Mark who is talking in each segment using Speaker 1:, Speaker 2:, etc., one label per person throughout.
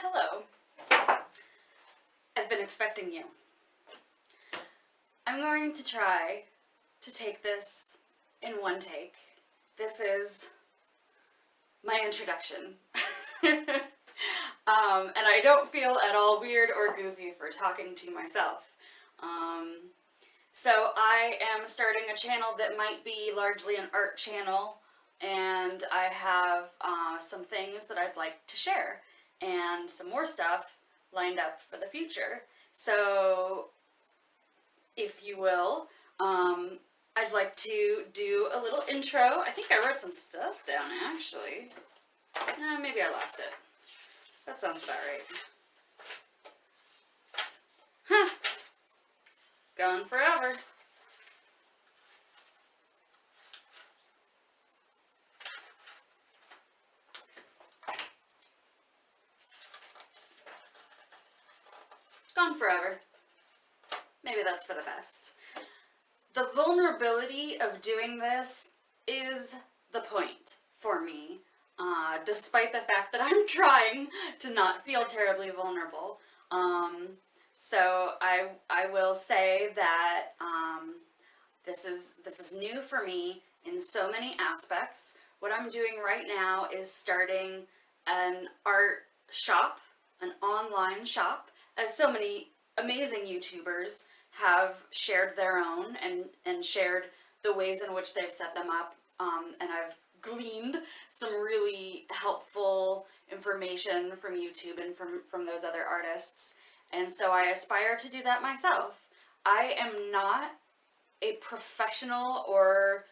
Speaker 1: hello. I've been expecting you. I'm going to try to take this in one take. This is my introduction. And I don't feel at all weird or goofy for talking to myself. So I am starting a channel that might be largely an art channel, and I have some things that I'd like to share and some more stuff lined up for the future. So if you will, I'd like to do a little intro. I think I wrote some stuff down actually. Maybe I lost it. That sounds about right. Huh. Gone forever. Gone forever. Maybe that's for the best. The vulnerability of doing this is the point for me, despite the fact that I'm trying to not feel terribly vulnerable. So I will say that this is new for me in so many aspects. What I'm doing right now is starting an art shop, an online shop, as so many amazing YouTubers have shared their own and shared the ways in which they've set them up, and I've gleaned some really helpful information from YouTube and from those other artists, and so I aspire to do that myself. I am not a professional or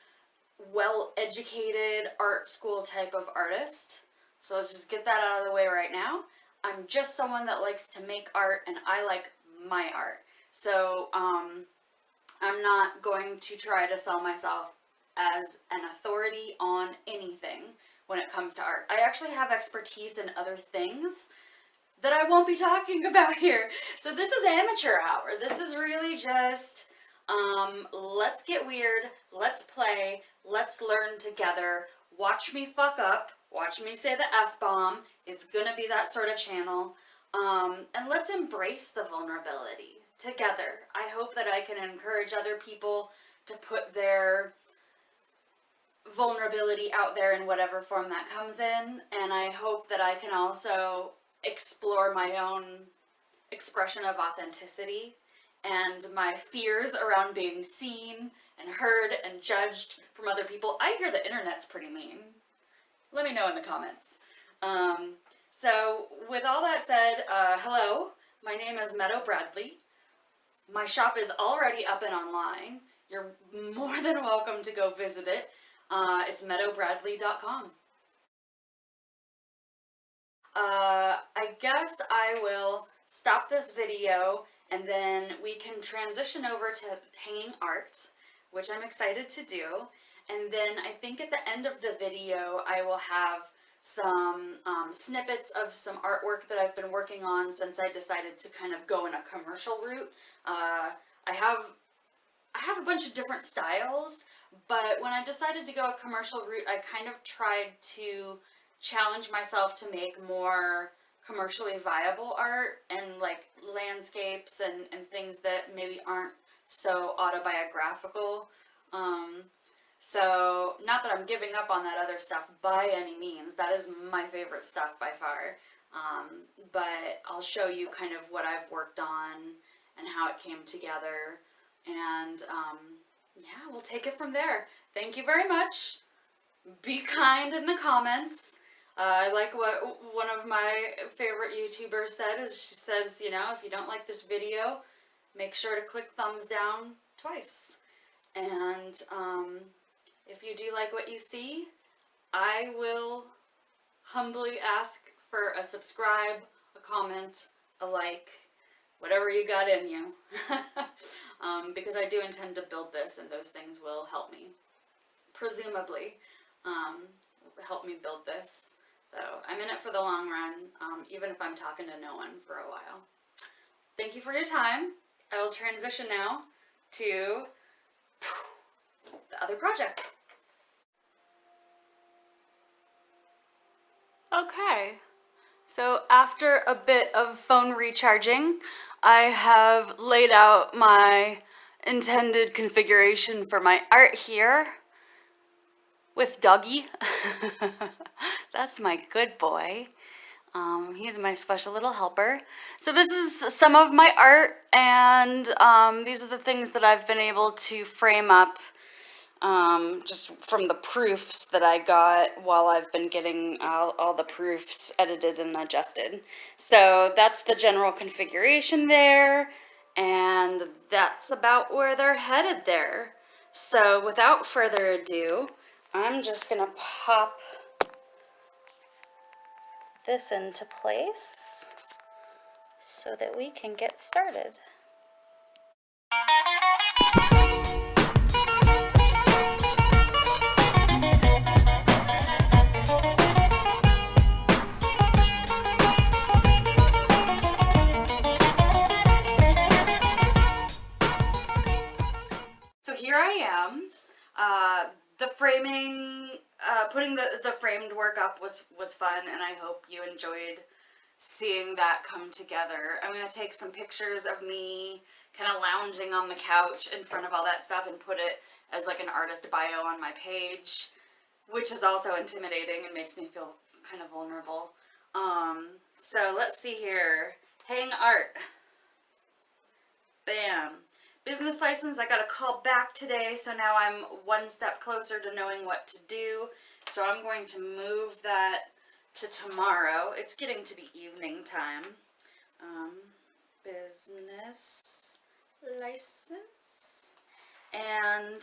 Speaker 1: well-educated art school type of artist, so let's just get that out of the way right now. I'm just someone that likes to make art, and I like my art. So I'm not going to try to sell myself as an authority on anything when it comes to art. I actually have expertise in other things that I won't be talking about here. So this is amateur hour. This is really just, let's get weird, let's play, let's learn together, watch me fuck up, watch me say the F-bomb. It's gonna be that sort of channel. And let's embrace the vulnerability together. I hope that I can encourage other people to put their vulnerability out there in whatever form that comes in, and I hope that I can also explore my own expression of authenticity and my fears around being seen and heard and judged from other people. I hear the internet's pretty mean. Let me know in the comments. So with all that said, hello, my name is Meadow Bradley. My shop is already up and online. You're more than welcome to go visit it. It's meadowbradley.com. I guess I will stop this video and then we can transition over to hanging art, which I'm excited to do. And then I think at the end of the video I will have some snippets of some artwork that I've been working on since I decided to kind of go in a commercial route. I have a bunch of different styles, but when I decided to go a commercial route, I kind of tried to challenge myself to make more commercially viable art and like landscapes and things that maybe aren't so autobiographical. So not that I'm giving up on that other stuff by any means. That is my favorite stuff by far. But I'll show you kind of what I've worked on and how it came together. And yeah, we'll take it from there. Thank you very much. Be kind in the comments. I like what one of my favorite YouTubers said. She says, you know, if you don't like this video, make sure to click thumbs down twice. And if you do like what you see, I will humbly ask for a subscribe, a comment, a like, whatever you got in you. Because I do intend to build this, and those things will help me. Presumably, help me build this. So I'm in it for the long run, even if I'm talking to no one for a while. Thank you for your time. I will transition now to the other project. Okay, So after a bit of phone recharging, I have laid out my intended configuration for my art here with Dougie. That's my good boy. He's my special little helper. So this is some of my art, and these are the things that I've been able to frame up just from the proofs that I got while I've been getting all the proofs edited and adjusted. So that's the general configuration there, and that's about where they're headed there. So without further ado, I'm just gonna pop this into place so that we can get started. So here I am. The framing, putting the framed work up was fun, and I hope you enjoyed seeing that come together. I'm going to take some pictures of me kind of lounging on the couch in front of all that stuff and put it as like an artist bio on my page, which is also intimidating and makes me feel kind of vulnerable. So let's see here. Hang art. Bam. Business license, I got a call back today, so now I'm one step closer to knowing what to do. So I'm going to move that to tomorrow. It's getting to be evening time. Business license. And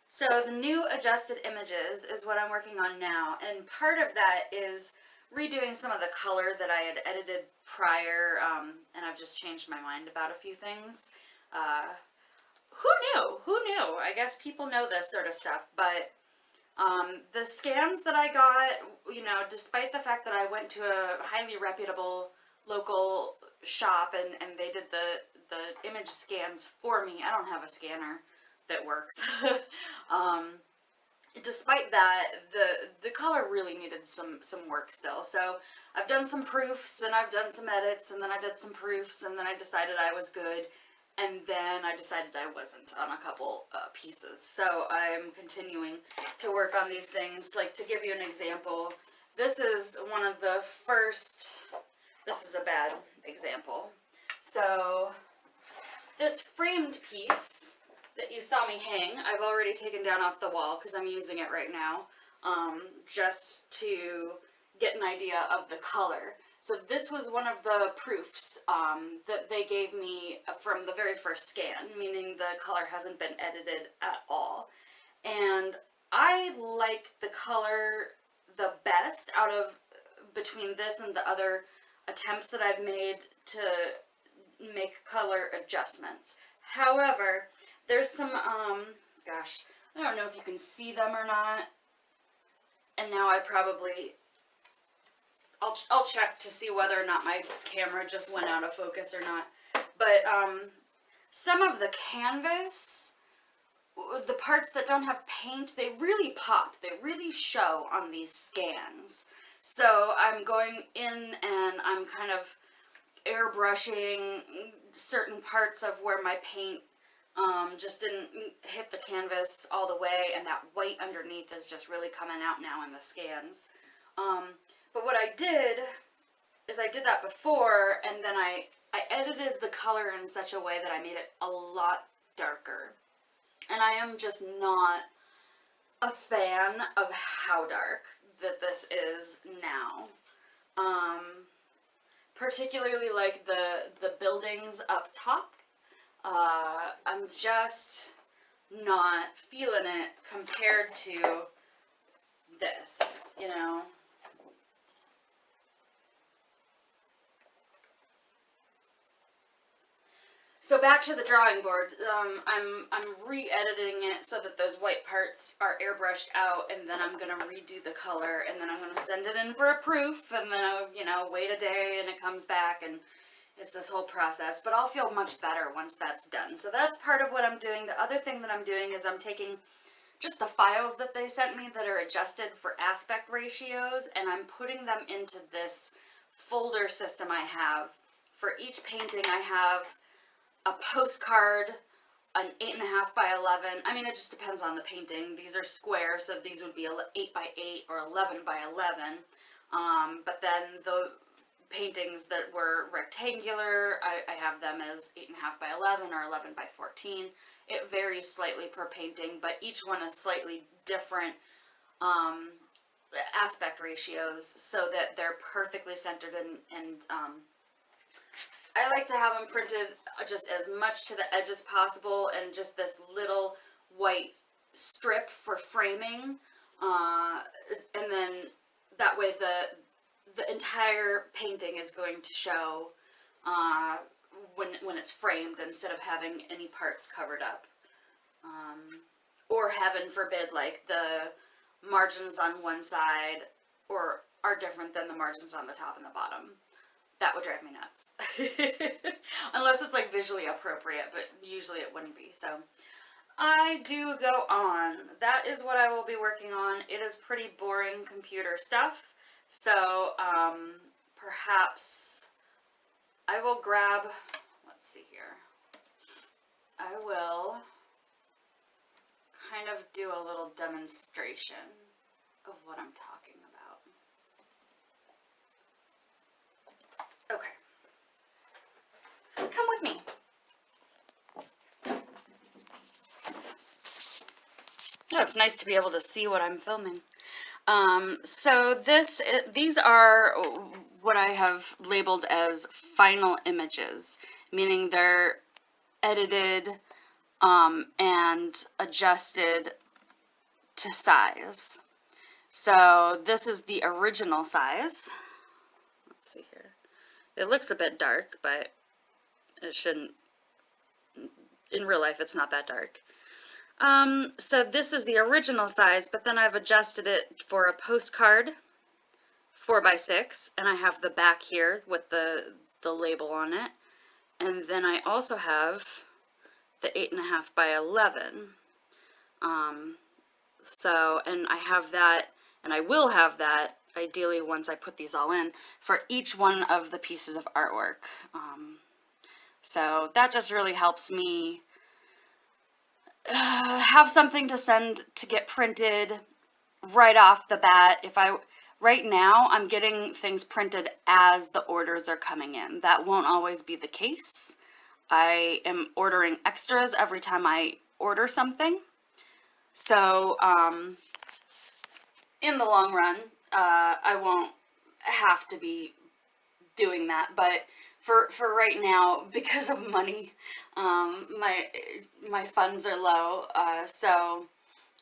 Speaker 1: so the new adjusted images is what I'm working on now. And part of that is redoing some of the color that I had edited prior, and I've just changed my mind about a few things. Who knew? Who knew? I guess people know this sort of stuff, but the scans that I got, you know, despite the fact that I went to a highly reputable local shop and they did the image scans for me, I don't have a scanner that works. Despite that, the color really needed some work still. So I've done some proofs and I've done some edits, and then I did some proofs, and then I decided I was good, and then I decided I wasn't on a couple pieces. So I'm continuing to work on these things. Like, to give you an example, this is one of the first, this is a bad example. So this framed piece that you saw me hang, I've already taken down off the wall because I'm using it right now, just to get an idea of the color. So this was one of the proofs that they gave me from the very first scan, meaning the color hasn't been edited at all. And I like the color the best out of between this and the other attempts that I've made to make color adjustments. However, there's some, gosh, I don't know if you can see them or not, and now I probably, I'll check to see whether or not my camera just went out of focus or not, but some of the canvas, the parts that don't have paint, they really pop, they really show on these scans. So I'm going in and I'm kind of airbrushing certain parts of where my paint just didn't hit the canvas all the way, and that white underneath is just really coming out now in the scans. But what I did is I did that before, and then I edited the color in such a way that I made it a lot darker. And I am just not a fan of how dark that this is now. Particularly like the buildings up top. I'm just not feeling it compared to this, you know. So back to the drawing board. I'm re-editing it so that those white parts are airbrushed out, and then I'm gonna redo the color, and then I'm gonna send it in for a proof, and then I'll, you know, wait a day and it comes back, and it's this whole process. But I'll feel much better once that's done. So that's part of what I'm doing. The other thing that I'm doing is I'm taking just the files that they sent me that are adjusted for aspect ratios, and I'm putting them into this folder system I have. For each painting I have a postcard, an 8.5 by 11. I mean, it just depends on the painting. These are square, so these would be 8 by 8 or 11 by 11. But then the paintings that were rectangular, I have them as 8.5 by 11 or 11 by 14. It varies slightly per painting, but each one is slightly different aspect ratios so that they're perfectly centered, and I like to have them printed just as much to the edge as possible, and just this little white strip for framing, and then that way the entire painting is going to show when it's framed, instead of having any parts covered up. Or heaven forbid, like the margins on one side or are different than the margins on the top and the bottom. That would drive me nuts. Unless it's like visually appropriate, but usually it wouldn't be. So I do go on. That is what I will be working on. It is pretty boring computer stuff. So perhaps I will grab, let's see here. I will kind of do a little demonstration of what I'm talking about. Okay. Come with me. Yeah, it's nice to be able to see what I'm filming. So these are what I have labeled as final images, meaning they're edited and adjusted to size. So this is the original size. Let's see here. It looks a bit dark, but it shouldn't. In real life, it's not that dark. So this is the original size, but then I've adjusted it for a postcard 4x6, and I have the back here with the label on it. And then I also have the 8.5 by 11. So, and I have that, and I will have that, ideally once I put these all in, for each one of the pieces of artwork. So that just really helps me have something to send to get printed right off the bat. Right now I'm getting things printed as the orders are coming in. That won't always be the case. I am ordering extras every time I order something. So in the long run, I won't have to be doing that, but for right now, because of money, my funds are low, so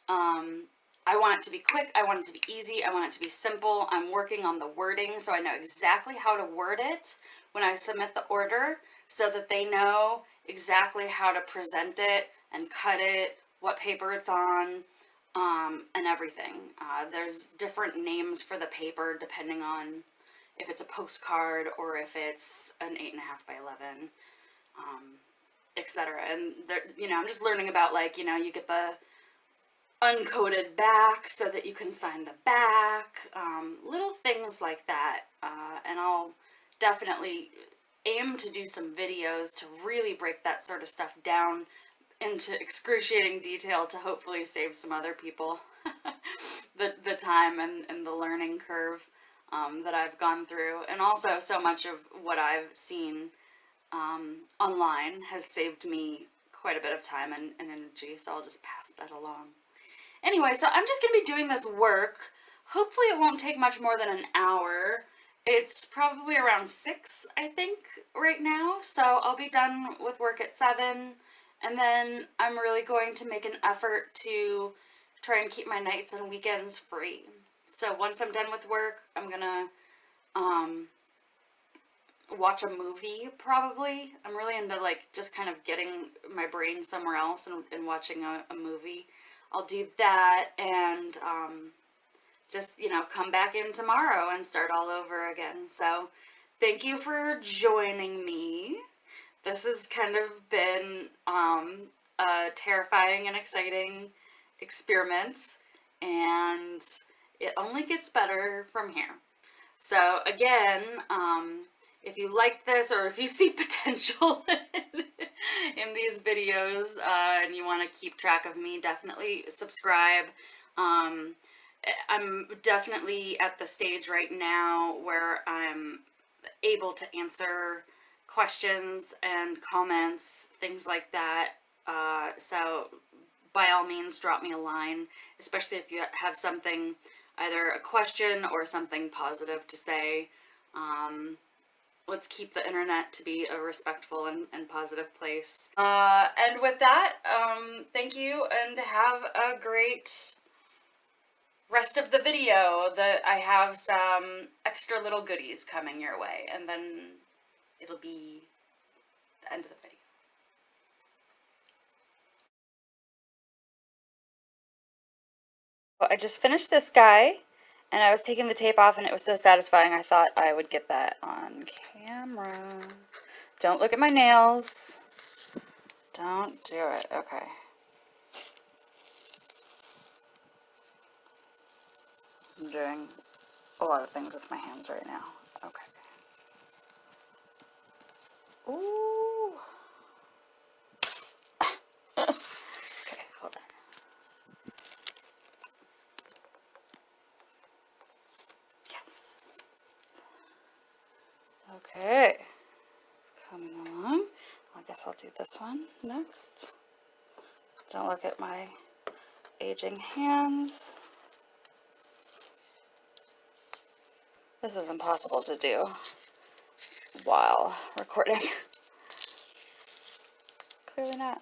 Speaker 1: I want it to be quick, I want it to be easy, I want it to be simple. I'm working on the wording so I know exactly how to word it when I submit the order, so that they know exactly how to present it and cut it, what paper it's on, and everything. There's different names for the paper depending on if it's a postcard or if it's an 8.5 by 11, etc. And I'm just learning about, like, you get the uncoated back so that you can sign the back, little things like that. And I'll definitely aim to do some videos to really break that sort of stuff down into excruciating detail to hopefully save some other people the time and the learning curve that I've gone through. And also, so much of what I've seen online has saved me quite a bit of time and energy, so I'll just pass that along. Anyway, so I'm just going to be doing this work. Hopefully it won't take much more than an hour. It's probably around 6, I think, right now, so I'll be done with work at 7, and then I'm really going to make an effort to try and keep my nights and weekends free. So once I'm done with work, I'm gonna watch a movie, probably. I'm really into, like, just kind of getting my brain somewhere else and watching a movie. I'll do that and just, come back in tomorrow and start all over again. So thank you for joining me. This has kind of been a terrifying and exciting experiment, and it only gets better from here. So again, if you like this, or if you see potential in these videos, and you want to keep track of me, definitely subscribe. I'm definitely at the stage right now where I'm able to answer questions and comments, things like that. So by all means, drop me a line, especially if you have something, either a question or something positive to say. Let's keep the internet to be a respectful and positive place. And with that, thank you, and have a great rest of the video. I have some extra little goodies coming your way, and then it'll be the end of the video. Well, I just finished this guy, and I was taking the tape off, and it was so satisfying I thought I would get that on camera. Don't look at my nails. Don't do it. Okay. I'm doing a lot of things with my hands right now. Okay. Ooh. Okay, hold on. Yes. Okay. It's coming along. I guess I'll do this one next. Don't look at my aging hands. This is impossible to do while recording. Clearly not.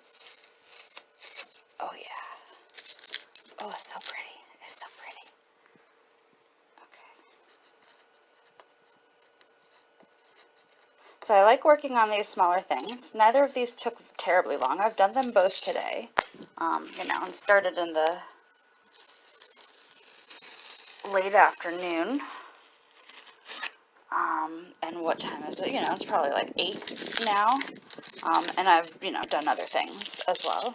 Speaker 1: Oh yeah. Oh, it's so pretty. It's so pretty. Okay. So I like working on these smaller things. Neither of these took terribly long. I've done them both today. And started in the late afternoon. And what time is it? It's probably like 8 now. And I've, done other things as well.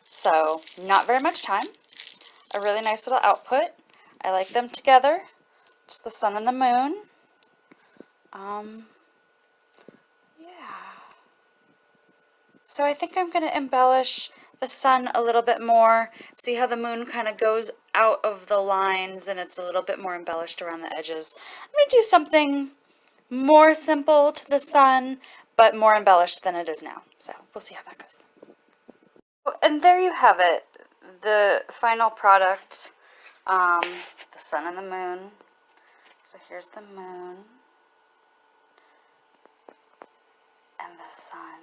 Speaker 1: So, not very much time. A really nice little output. I like them together. It's the sun and the moon. Yeah. So I think I'm going to embellish the sun a little bit more. See how the moon kind of goes out of the lines and it's a little bit more embellished around the edges. I'm going to do something more simple to the sun, but more embellished than it is now. So we'll see how that goes. And there you have it, the final product, the sun and the moon. So here's the moon and the sun.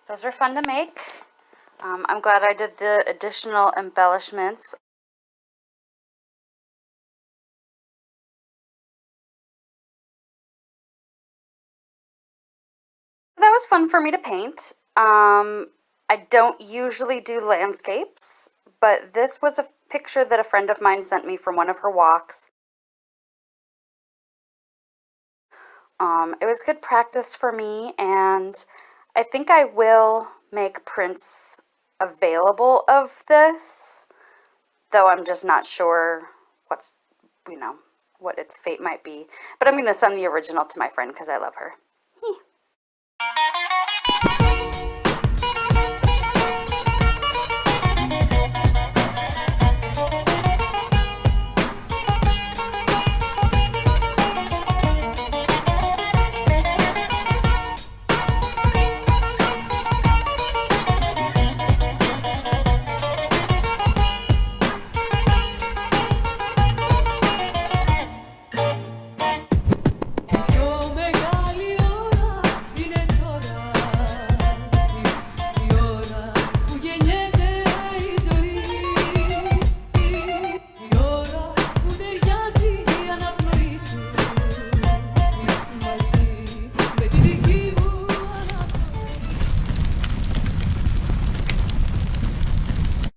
Speaker 1: Those are fun to make. I'm glad I did the additional embellishments. That was fun for me to paint. I don't usually do landscapes, but this was a picture that a friend of mine sent me from one of her walks. It was good practice for me, and I think I will make prints available of this, though I'm just not sure what its fate might be. But I'm going to send the original to my friend because I love her.